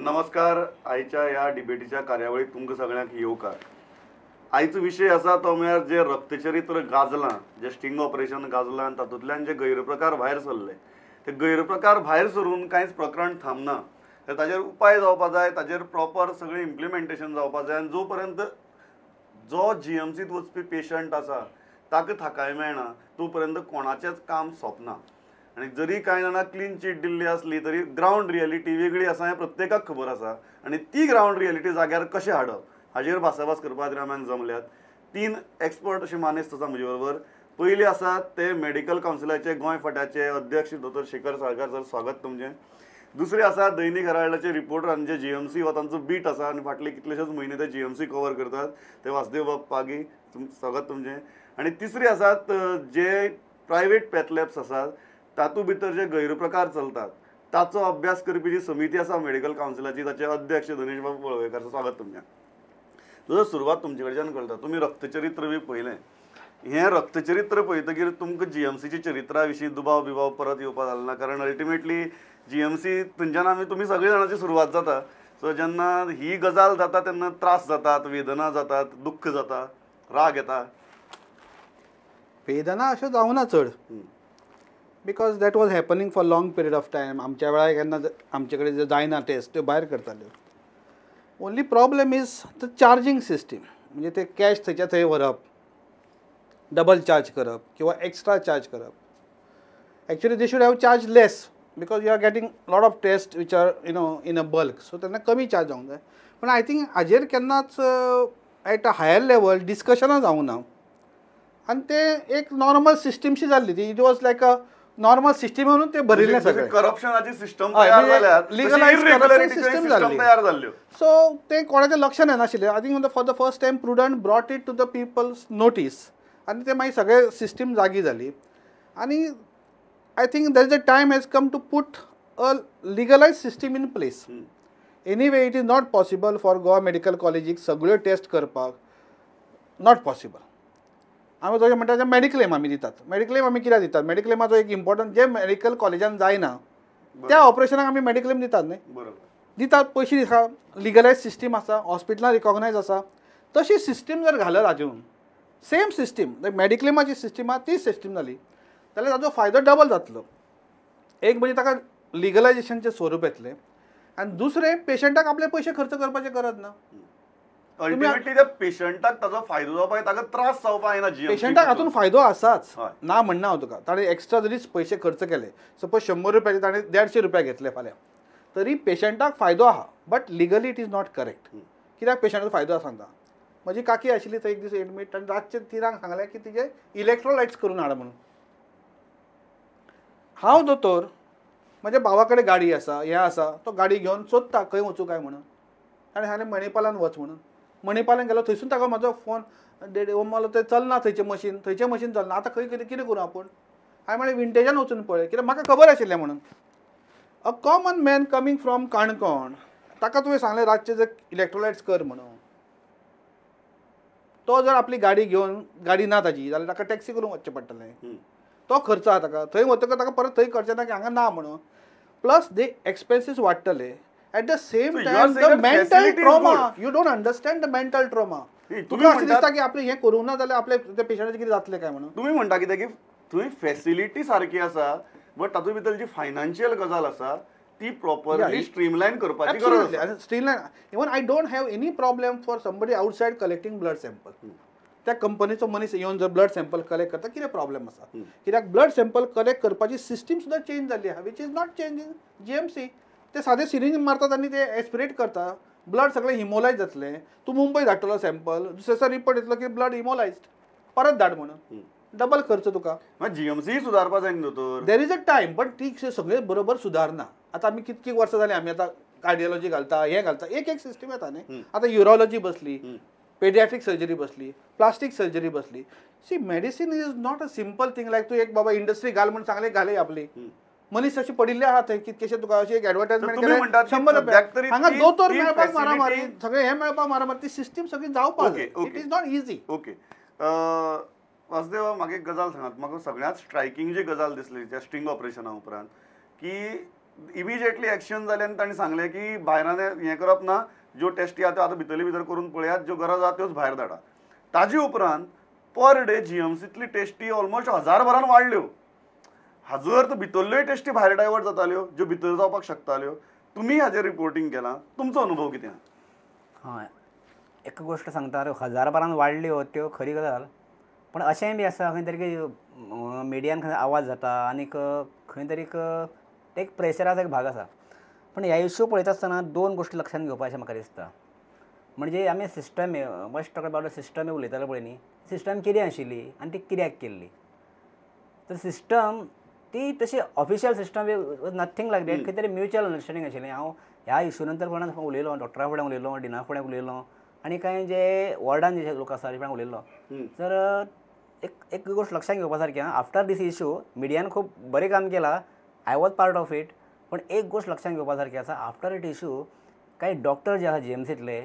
नमस्कार. आयच्या या डिबेटीच्या कार्यावळीक तुमकां सगळ्यांक येवकार. आयचो विशय आसा तो म्हळ्यार जे रक्तचरित्र गाजलां, जे स्टिंग ऑपरेशन गाजलां आनी तातूंतल्यान जे गैरप्रकार भायर सरले, ते गैरप्रकार भायर सरून कांयच प्रकरण थांबना. तर ताजेर उपाय जावपा जाय, ताजेर प्रॉपर सगळें इम्प्लिमेंटेशन जावपा जाय आनी जो पर्यंत जो जीएमसीत वचपी पेशंट आसा ताका थाकाय मेळना तो पर्यंत कोणाचेंच काम सोंपना. आणि जरी कांय जाणां क्लीन चीट दिल्ली असली तरी ग्रावंड रियलिटी वेगळी आसा हें प्रत्येकाक खबर आसा. आनी ती ग्रावंड रियलिटी जाग्यार कशें हाडप हाजेर भासाभास करपा खातीर आमी जमल्यात. 3 एक्सपर्ट अशे मानेस्त आसा म्हजे बरोबर. पयले आसात ते मेडिकल कावन्सिलाचे गोंय फांट्याचे अध्यक्ष डॉ. शेखर साळकार सर, स्वागत तुमचें. दुसरे आसा दैनीक हेराल्डाचे रिपोर्टर आनी जे जीएमसी हो तांचो बीट आसा आनी फाटले कितलेशेच म्हयने ते जीएमसी कवर करतात, ते वासुदेव बाब पागी, स्वागत तुमचें. आनी तिसरे आसात जे प्रायवेट पॅथलॅब्स आसात तातूंत भितर जे गैरप्रकार चलतात ताचो अभ्यास करपी जी समिती आसा मेडिकल कावन्सिलाची, ताचे अध्यक्ष धनेश बाबू वळवयकार, स्वागत तुमचें. जर सुरवात तुमचे कडच्यान करता. तुमी रक्तचरित्र बी पळयलें. हें रक्तचरित्र पळयतकीर तुमकां जीएमसीच्या चरित्रा विशीं दुबाव बिबाव परत येवपा जालें ना, कारण अल्टिमेटली जीएमसी थंयच्यान तुमी सगळे जाणांची सुरवात जाता. सो जेन्ना ही गजाल जाता तेन्ना त्रास जातात, वेदना जातात, दुख्ख जाता, राग येता. वेदना अशें जावना चड, because that was happening for long period of time. आमच्या वेळार केन्ना आमचे कडेन जे जायना टेस्ट त्यो भायर करताल्यो. Only problem is the charging system. म्हणजे ते कॅश थंयच्या थंय व्हरप, डबल चार्ज करप किंवा एक्स्ट्रा चार्ज करप. Actually they should have charge less because you are getting lot of test which are in a bulk. So तेन्ना कमी चार्ज जावंक जाय. पण आय थिंक हाजेर केन्नाच एट अ हायर लेवल डिस्कशनां जावंक ना. आनी ते एक नॉर्मल सिस्टीमशी जाल्ली ती. It was like a normal system म्हणून ते भरिल्लें सगळें. करप्शनाची सिस्टम तयार जाल्यात, सिस्टम जाल्ली. सो ते कोणाचें लक्ष येनाशिल्लें. I think for the first time Prudent brought it to the people's notice आनी ते मागीर सगळे सिस्टीम जागी जाली. आनी I think that the time has come to put a legalise system in place. Anyway it is not possible for Goa medical कॉलेजीक सगळ्यो test करपाक. Not possible. आमी तशें म्हणटा तें मेडिक्लेम आमी दितात. मेडिक्लेम आमी कित्याक दितात? मेडिक्लेमाचो एक इम्पॉर्टंट जे मेडिकल कॉलेजान जायना त्या ऑपरेशनाक आमी मेडिक्लेम दितात न्ही. दितात, पयशे दितात, लिगलायज सिस्टीम आसा, हॉस्पिटलां रिकॉग्नायज आसा. तशी सिस्टीम जर घालत हातून सेम सिस्टीम मेडिक्लेमाची सिस्टीम आहा तीच सिस्टीम जाली जाल्यार ताजो फायदो डबल जातलो. एक म्हणजे ताका लिगलायजेशनचें स्वरूप येतलें आनी दुसरें पेशंटाक आपले पयशे खर्च करपाचें गरज ना. अल्टिमेटली त्या पेशंटाक ताजो फायदो जावपा ताका त्रास जावपा येना. पेशंटाक हातून फायदो आसाच, ना म्हणना हांव तुका. ताणें एक्स्ट्रा जरी पयशे खर्च केले, सपोज 100 रुपयाचे ताणें 150 रुपया घेतले फाल्यां, तरी पेशंटाक फायदो आहा. But legally it is not correct. कित्याक पेशंटाक फायदो आसा सांगता. म्हजी काकी आशिल्ली थंय एक दीस एडमीट आनी रातचे तिनांक सांगलें की तिजे इलेक्ट्रोलायट्स करून हाड म्हणून. हांव दोतोर, म्हज्या भावा कडेन गाडी आसा, हें आसा, तो गाडी घेवन सोदता खंय वचूं काय म्हणून. ताणें सांगलें मणिपालान वच म्हणून. मणिपालान गेलो, थंयसून ताका म्हाजो फोन मारलो, थंय चलना, थंयचें मशीन चलना. आतां खंय कितें करूं आपूण? हांवें म्हळें विंटेजान वचून पळय, कित्याक म्हाका खबर आशिल्लें म्हणून. A common man coming from Canacona, ताका तुवें सांगलें रातचे जर इलेक्ट्रोलायट्स कर म्हणून. तो जर आपली गाडी घेवन, गाडी ना ताजी जाल्यार ताका टॅक्सी करून वचचें पडटलें. तो खर्च आहा ताका. थंय वतकच ताका परत थंय करचें ना की हांगा ना म्हणून. प्लस दे एक्सपेन्सीस वाडटले. At the same time, the mental trauma, you don't understand the mental trauma. तुका अशें दिसता की आपले हें करूंक ना जाल्यार आपले त्या पेशंटाचें कितें जातलें काय म्हणून. तुमी म्हणटा कितें की थंय फॅसिलिटी सारकी आसा, बट तातूंत भितर जी फायनान्शियल गजाल आसा ती प्रॉपरली स्ट्रीमलायन करपाची गरज आसा. Streamline. Even I don't have any problem for somebody outside collecting blood sample. त्या कंपनीचो मनीस येवन जर ब्लड सॅम्पल कलेक्ट करता, कितें प्रॉब्लेम आसा? कित्याक ब्लड सॅम्पल कलेक्ट करपाची सिस्टीम सुद्दां चेंज जाल्ली आहा, which is not change in GMC. ते सादे सिरिंज मारतात आनी ते एस्पिरेट करता, ब्लड सगळें हिमोलायज जातलें. तूं मुंबय धाडटलो सॅम्पल, दुसरे दिसा रिपोर्ट येतलो की ब्लड हिमोलायज्ड, परत धाड म्हणून. डबल खर्च तुका. जीएमसी सुदारपा जाय न्ही दोतोर. There is a time, but ती सगळें बरोबर सुदारना. आतां आमी कितकी वर्सां जालीं आमी आतां कार्डियोलॉजी घालता, हें घालता, एक सिस्टीम येता न्ही. आतां युरोलॉजी बसली, पेडियाट्रीक सर्जरी बसली, प्लास्टीक सर्जरी बसली. See medicine is not a simple thing like तूं एक बाबा इंडस्ट्री घाल म्हणून सांगलें घाले आपली. मनीस अशी पडिल्ले आहात थंय कितकेशे. तुका अशी एक एडवर्टायजमेंट केलें 100 रुपया, हांगा दोतोर मेळपाक मारामारी, सगळें हें मेळपाक मारामारी. ती सिस्टीम सगळी जावपाक जाय. It is not easy. Okay Vasudev, म्हाका एक गजाल सांगात. म्हाका सगळ्यांत स्ट्रायकींग जी गजाल दिसली त्या स्टिंग ऑपरेशना उपरांत की इमिजिएटली एक्शन जाले आनी तांणी सांगलें की भायरान हें करप ना, ज्यो टेस्टी आहा त्यो आतां भितरले भितर करून पळयात, ज्यो गरज आहा त्योच भायर धाडा. ताजे उपरांत पर डे जीएमसींतली टेस्टी ऑलमोस्ट 1000 भरान वाडल्यो. हाजो अर्थ भितरल्योय टेस्टी भायर डायवर्ट जाताल्यो, ज्यो भितर जावपाक शकताल्यो. तुमी हाजेर रिपोर्टिंग केलां, तुमचो अनुभव कितें? हय, एक गोश्ट सांगता, 1000 भरान वाडल्यो त्यो खरी गजाल, पण अशेंय बी आसा खंय तरी मिडियान खंय आवाज जाता आनीक खंय तरी एक प्रेशराचो एक भाग आसा. पण ह्या इश्यू पळयता आसतना 2 गोश्टी लक्षांत घेवपाचें अशें म्हाका दिसता. म्हणजे आमी system must talk about system उलयताले पळय न्ही, सिस्टम कितें आशिल्ली आनी ती कित्याक केल्ली. तर सिस्टम ती तशी official system nothing like that, खंय तरी म्युच्युअल अंडरस्टँडींग आशिल्लें. हांव ह्या इश्यू नंतर कोणा उलयलो, डॉक्टरा फुड्यान उलयलो, डिना फुड्यान उलयलो आनी कांय जे वॉर्डान जे लोक आसा ताचे फुड्यान उलयलो. तर एक गोश्ट लक्षांत घेवपा सारकी, आफ्टर दीस इश्यू मिडियान खूब बरें काम केलां, I was part of it. पण एक गोश्ट लक्षांत घेवपा सारकी आसा, आफ्टर इट इश्यू काही डॉक्टर जे आसा जीएमसींतले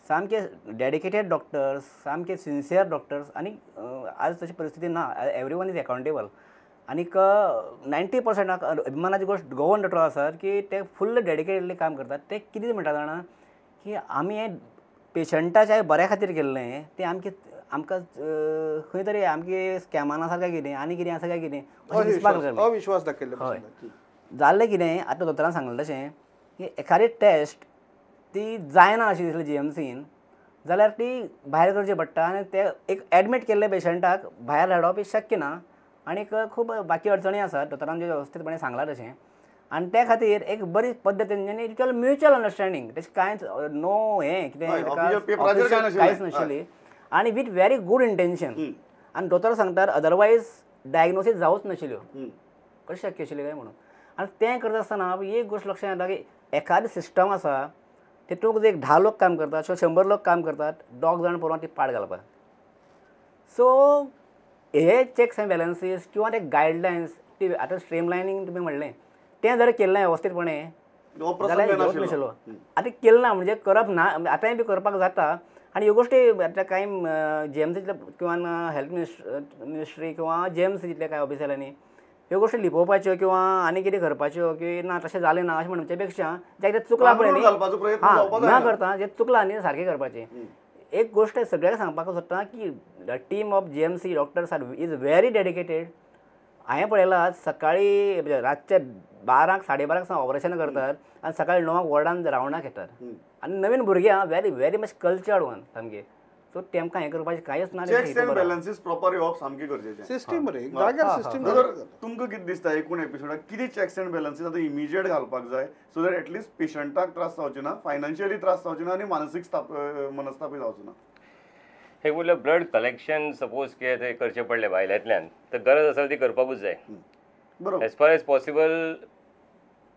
सामके डेडिकेटेड डॉक्टर्स, सामके सिन्सियर डॉक्टर्स, आनी आज तशी परिस्थिती ना, एवरी वन इज अकाउंटेबल. आनीक 90% अभिमानाची गोश्ट गोवन डॉक्टर आसात की ते फुल्ल डेडिकेटेडली काम करतात. ते कितें म्हणटा जाणा की आमी हें पेशंटाच्या बऱ्या खातीर केल्लें, तें आमकां खंय तरी आमगे स्कॅमान आसा काय कितें आनी कितें आसा काय कितें अशें दिसपाक लागलें. अविश्वास दाखयल्ले. हय, जाल्लें कितें आतां दोतोरान सांगलें तशें की एखादी टेस्ट ती जायना अशी दिसली जीएमसीन जाल्यार ती भायर करची पडटा आनी ते एक एडमीट केल्ले पेशंटाक भायर धाडप ही शक्य ना. आनीक खूब बाकी अडचणी आसात, दोतोरान जे वेवस्थीतपणे सांगलां तशें. आनी त्या खातीर एक बरी पद्दतीन आनी म्युच्युअल अंडरस्टँडींग तशें कांयच नो हें कितें कांयच नाशिल्ली आनी वीथ व्हेरी गूड इंटेन्शन. आनी दोतोर सांगतात अदरवायज डायग्नोसीस जावूच नाशिल्ल्यो, कशें शक्य आशिल्लें काय म्हणून. आनी तें करता आसतना एक गोश्ट लक्षांत येता की एखादी सिस्टम आसा तितूंत एक 10 लोक काम करतात, 100 लोक काम करतात, 2 जाण पळोवन ती पाड घालपाक. सो हे चॅक्स एंड बॅलन्सीस किंवा ते गायडलायन्स ती आतां स्ट्रीमलायनींग तुमी म्हणलें तें जर केल्लें वेवस्थीतपणे जाल्यार येवच नाशिल्लो. आतां केल्लें ना म्हणजे करप ना, आतांय बी करपाक जाता. आनी ह्यो गोश्टी आतां कांय जीएमसींतले किंवा हेल्थ मिनिस्ट्री किंवा जीएमसींतल्या कांय ऑफिसरांनी ह्यो गोश्टी लिपोवपाच्यो किंवा आनी कितें करपाच्यो की ना तशें जालें ना अशें म्हणचे पेक्षा जें कितें चुकलां पळय न्ही, ना करता जें चुकलां न्ही सारकें करपाचें. एक गोश्ट सगळ्यांक सांगपाक सोदता की the team of GMC doctors are is very dedicated. हांवें पळयलां सकाळी रातचे 12 12:30 ऑपरेशन करतात आनी सकाळी 9 वॉर्डान रावंडाक येतात. आनी नवीन भुरग्यां व्हेरी मच कल्चर्ड वन सामके. सो तेमकां हें करपाचें कांयच ना. चेक्स एंड बॅलन्सीस प्रॉपर येवप सामकें गरजेचें. सिस्टम बरें जाग्यार सिस्टम. तुमकां कितें दिसता एकूण एपिसोडाक कितें चेक्स एंड बॅलन्सीस आतां इमिजिएट घालपाक जाय सो दॅट एटलीस्ट पेशंटाक त्रास जावचे ना, फायनान्शियली त्रास जावचे ना आनी मानसीक मनस्तापय जावचो ना. एक म्हणल्यार ब्लड कलेक्शन सपोज कितें थंय करचें पडलें भायल्यांतल्यान तर गरज आसा ती करपाकूच जाय. बरोबर. एज फार एज पॉसिबल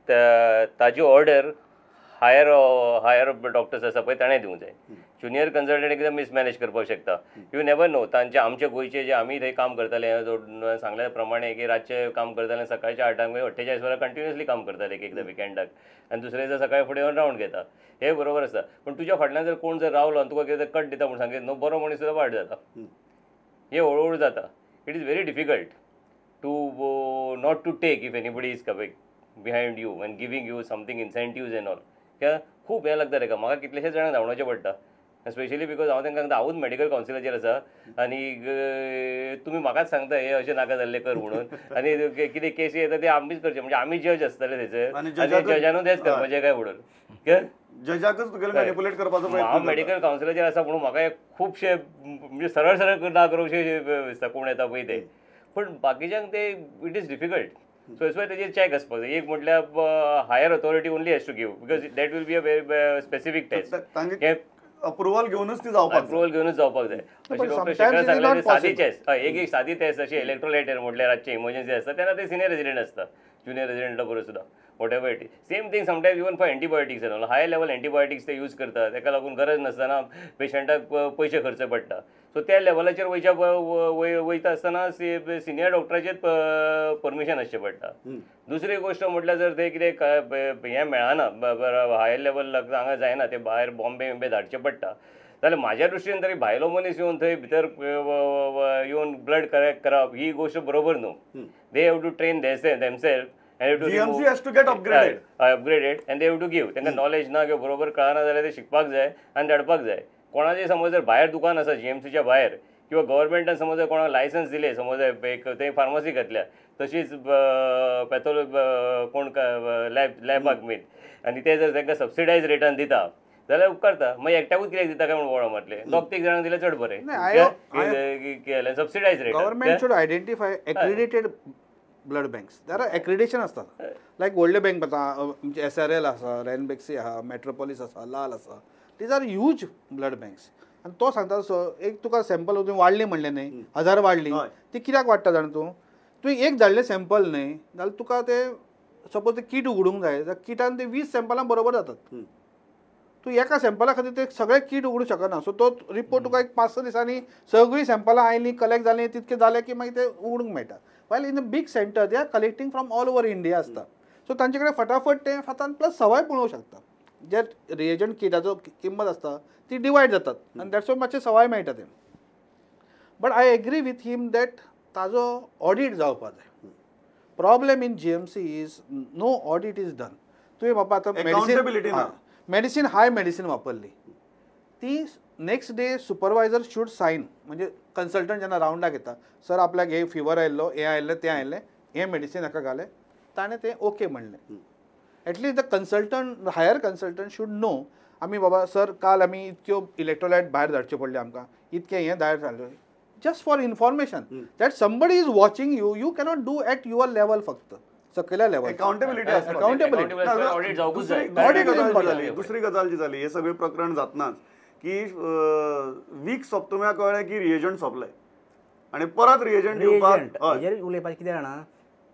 ताजी ऑर्डर हायर डॉक्टर्स आसा पळय ताणें दिवंक जाय. ज्युनियर कन्सल्टंट एकदम मिसमॅनेज करपाक शकता. You never know. तांचे आमचे गोंयचे जे आमी थंय काम करताले सांगल्या प्रमाणे की रातचे काम करताले, सकाळच्या 8 48 वरां कंटिन्युअसली काम करताले एक एकदां विकेंडाक आनी दुसरे दिसा सकाळी फुडें येवन रावंड घेता. हे बरोबर आसा. पण तुज्या फाटल्यान जर कोण जर रावलो आनी तुका कितें कट दिता म्हणून सांगीत न्हू, बरो मनीस सुद्दां वायट जाता. हे हळूहळू जाता. It is very difficult to not to take if anybody is coming behind you and giving you something incentives and all. कित्याक खूब हें लागता ताका. म्हाका कितलेशेच जाणांक धांवणोचें पडटा स्पेशली बिकॉज हांव तांकां हांवूच मेडिकल कावन्सिलाचेर आसा आनी तुमी म्हाकाच सांगता हे अशें नाका जाल्लें कर म्हणून आनी कितें केसी येता ते आमीच करचे म्हणजे आमी जज आसतले थंयसर आनी जजानूच तेंच करपाचें काय म्हणून. जजाकच तुगेलें मॅनिपुलेट करपाचो प्रयत्न. हांव मेडिकल कावन्सिलाचेर आसा म्हणून म्हाका खुबशे म्हणजे सरळ सरळ ना करूंशे दिसता कोण येता पळय ते. पण बाकीच्यांक ते it is difficult. So it's why तेजेर चॅक आसपाक जाय. एक म्हटल्यार higher authority only has to give because that will be a very specific test. Approval घेवनूच ती जावपाक जाय. अशी डॉक्टर शेखर सांगलें सादी टेस्ट एक सादी टेस्ट अशी इलेक्ट्रोलायटर म्हटल्यार रातची इमर्जन्सी आसता तेन्ना ते सिनियर रेजिडेंट आसता, ज्युनियर रेजिडेंटा बरोबर सुद्दां whatever it is. Same thing sometimes even for antibiotics end all high level antibiotics ते यूज करतात. ताका लागून गरज नासतना पेशंटाक पयशे खर्च पडटा. सो त्या लेवलाचेर वयता आसतना सिनियर डॉक्टराचेर परमिशन आसचें पडटा. दुसरी गोश्ट म्हटल्यार जर ते कितें हें मेळना हायर लेवल हांगा जायना ते भायर बॉम्बे धाडचें पडटा जाल्यार म्हाज्या दृश्टीन तरी भायलो मनीस येवन थंय भितर येवन ब्लड कलेक्ट करप ही गोश्ट बरोबर न्हू. They have to train themselves GMC has to get upgraded. Upgraded and they have to give. त्यांना नॉलेज ना किंवा बरोबर कळना जाल्यार ते शिकपाक जाय आनी धाडपाक जाय. कोणाचें समज जर भायर दुकान आसा GMCच्या भायर किंवा गव्हर्मेंटान समज जर कोणाक लायसन्स दिले, समज एक थंय फार्मसी घातल्या, तशीच पॅथोल कोण लॅबाक बीन, आनी ते जर तांकां सबसिडायज रेटान दिता जाल्यार उपकारता. मागीर एकट्याकूच कित्याक दिता काय म्हणून बोळो मारले, दोग तीग जाणांक दिल्यार चड बरें. Subsidise rate. Government should identify accredited blood banks. There are accreditation असतात, लायक व्हडले बँक आतां SRL आसा, रॅनबॅक्सी आहा, मेट्रोपॉलीस आसा, लाल आसा. These are huge blood banks. आनी तो सांगता एक तुका सॅम्पल वाडली म्हणलें न्ही, 1000 वाडली, ती कित्याक वाडटा जाण तूं एक धाडलें सॅम्पल न्ही जाल्यार तुका ते सपोज ते कीट उगडूंक जाय जाल्यार किटान ते 20 सॅम्पलां बरोबर जातात. तूं एका सॅम्पला खातीर ते सगळे कीट उगडूंक शकना. सो तो रिपोर्ट तुका एक 5-6 दिसांनी सगळीं सॅम्पलां आयलीं, कलेक्ट जालीं, तितकें जालें की मागीर ते उगडूंक मेळटा. While in a big centre they are collecting from all over India आसता. सो तांचे कडेन फटाफट ते हातान प्लस सवाय पळोवंक शकता. जे रिएजंट किटाचो किंमत आसता ती डिवायड जातात आनी दॅट्स वाय मातशें सवाय मेळटा ते. But I agree with him that ताजो ऑडिट जावपा जाय. Problem in GMC is no audit is done. तुवें बाबा आतां मेडिसीन हाय मेडिसीन वापरली, ती next day supervisor should sign. म्हणजे कन्सल्टंट जेन्ना रावंडाक येता, सर आपल्याक हे फिवर आयिल्लो, हें आयिल्लें, तें आयिल्लें, हें मेडिसीन हाका घालें, ताणें तें ओके म्हणलें. At least the consultant, higher consultant should know. आमी बाबा सर काल आमी इतक्यो इलेक्ट्रोलायट भायर धाडच्यो पडले आमकां, इतकें हें भायर धाडलें, just for information that somebody is watching you. You cannot do at your level फक्त सकयल्या लेवल. दुसरी गजाल जी जाली, हे सगळे प्रकरण जातनाच की वीक सोंपता कळ्ळें की रिएजंट सोंपले आनी परत रिएजंट उलयपाचें कितें जाणा,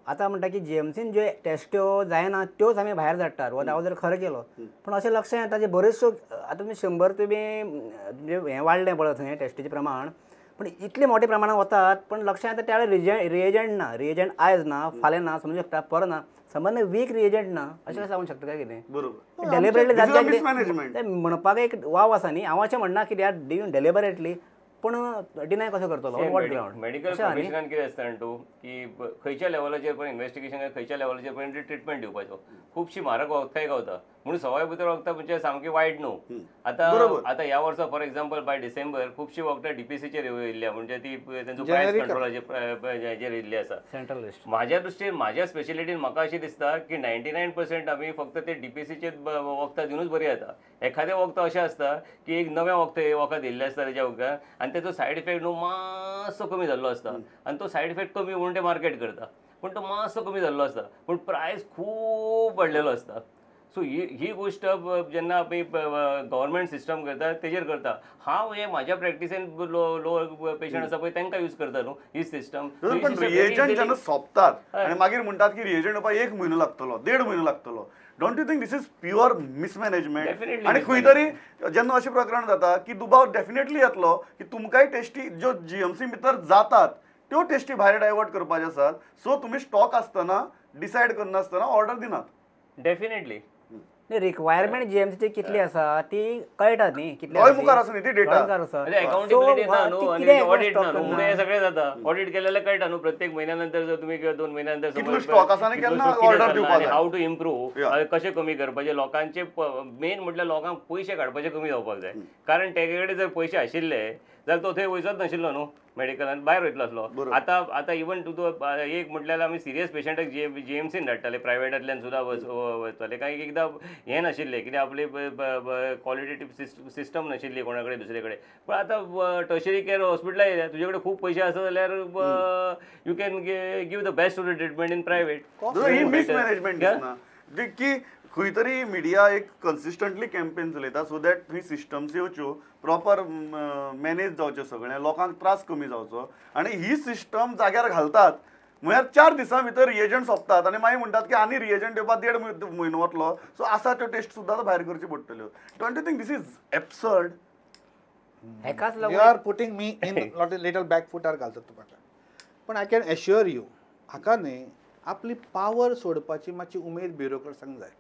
आतां म्हणटा की GMCन ज्यो टेस्ट्यो जायना त्योच आमी भायर धाडटात, हो दावो जर खरो केलो. पूण अशें लक्षांत येता जे बऱ्योचश्यो आतां तुमी 100 हें वाडलें पळय थंय टेस्टीचें प्रमाण, पण इतले मोठ्या प्रमाणात वतात, पण लक्षांत येता त्या रिएजंट ना. रिएजंट आयज ना, फाल्यां ना, समजूं शकता पर ना, समज वीक रिएजंट ना, अशें जावंक शकता काय कितें. बरोबर. डेलिबरेटली जाता म्हणपाक एक वाव आसा न्ही. हांव अशें म्हणना की दे आर डुइंग डेलिबरेटली, पूण डिनाय कसो करतलो वॉट ग्रावंड. मेडिकल प्रोफेशनान कितें आसता तूं की खंयच्या लेवलाचेर पण इन्व्हेस्टिगेशन, खंयच्या लेवलाचेर पण ट्रिटमेंट दिवपाचो. खुबशी म्हारग वखदाय गावता म्हणून सवाय भितर वखदां म्हणजे सामकी वायट न्हू. आतां ह्या वर्सा फॉर एक्झाम्पल बाय डिसेंबर खुबशी वखदां DPCचेर येयल्ल्या, म्हणजे ती तेंचो प्रायस कंट्रोलाचेर येयल्ली आसा. सेंट्रल लिस्ट म्हाज्या दृश्टीन, म्हाज्या स्पेशलिटीन म्हाका अशें दिसता की 99% आमी फक्त ते DPCचेर वखदां दिवनूच बरी जाता. एखादें वखद अशें आसता की एक नवें वखद येयल्लें आसता तेज्या उपकार, आनी तेचो सायड इफेक्ट न्हू मातसो कमी जाल्लो आसता, आनी तो सायड इफेक्ट कमी म्हणून ते मार्केट करता, पूण तो मातसो कमी जाल्लो आसता, पूण प्रायस खूब वाडलेलो आसता. सो ही गोश्ट जेन्ना आमी गव्हर्मेंट सिस्टम करता तेजेर करता. हांव हे म्हाज्या प्रॅक्टिसेन लो पेशंट आसा पळय तांकां यूज करता न्हू ही सिस्टम. पण रिएजंट जेन्ना सोंपतात आनी मागीर म्हणटात की रिएजंट येवपाक 1 म्हयनो लागतलो, 1.5 म्हयनो लागतलो, don't you think this is pure mismanagement. आनी खंय तरी जेन्ना अशें प्रकरण जाता की दुबाव डेफिनेटली येतलो की तुमकांय टेस्टी ज्यो GMC भितर जातात त्यो टेस्टी भायर डायवर्ट करपाच्यो आसात. सो तुमी स्टॉक आसतना डिसायड करनासतना ऑर्डर दिनात. डेफिनेटली रिक्वायरमेंट GMCची कितली आसा ती कळटा न्ही, कितली मुखार आसा न्ही ती डेटा. अकाउंटेबिलिटी ना न्हू आनी ऑडिट ना न्हू, हे सगळें जाता. ऑडिट केलेल्याक कळटा न्हू प्रत्येक म्हयन्यानंतर जर तुमी किंवा 2 म्हयन्यानंतर कितलो स्टॉक आसा आनी केन्ना ऑर्डर दिवपाक जाय, हाव टू इम्प्रूव्ह, कशें कमी करपाचें. लोकांचे मेन म्हटल्यार लोकांक पयशे काडपाचे कमी जावपाक जाय. कारण तेजे कडेन जर पयशे आशिल्ले जाल्यार तो थंय वयचोच नाशिल्लो न्हू मेडिकलान, भायर वयतलो आसलो. आतां इवन तूं एक म्हटल्यार आमी सिरियस पेशंटाक GMCन धाडटाले, प्रायवेटांतल्यान सुद्दां वयताले. कांय एकदां हें नाशिल्लें कितें आपली क्वॉलिटेटीव सिस्टम नाशिल्ली कोणा कडेन दुसरे कडेन. पण आतां टर्शरी केअर हॉस्पिटलां येयल्या, तुजे कडेन खूब पयशे आसा जाल्यार you can give the best treatment in private. ही मिसमॅनेजमेंट की खंय तरी मिडिया एक कन्सिस्टंटली कॅम्पेन चलयता सो दॅट ही सिस्टम्स येवच्यो, प्रॉपर मॅनेज जावचें सगळें, लोकांक त्रास कमी जावचो. आनी ही सिस्टम जाग्यार घालतात म्हळ्यार 4 दिसां भितर रिएजंट सोंपतात आनी मागीर म्हणटात की आनी रिएजंट येवपाक 1.5 म्हयनो वतलो. सो आसा त्यो टेस्ट सुद्दां भायर करच्यो पडटल्यो. Don't you think this is absurd. You are putting me in little back फुटार घालतात तुका. पण आय कॅन एश्युअर यू, हाका न्ही आपली पावर सोडपाची मातशी उमेद ब्युरोक्रेट्सांक जाय.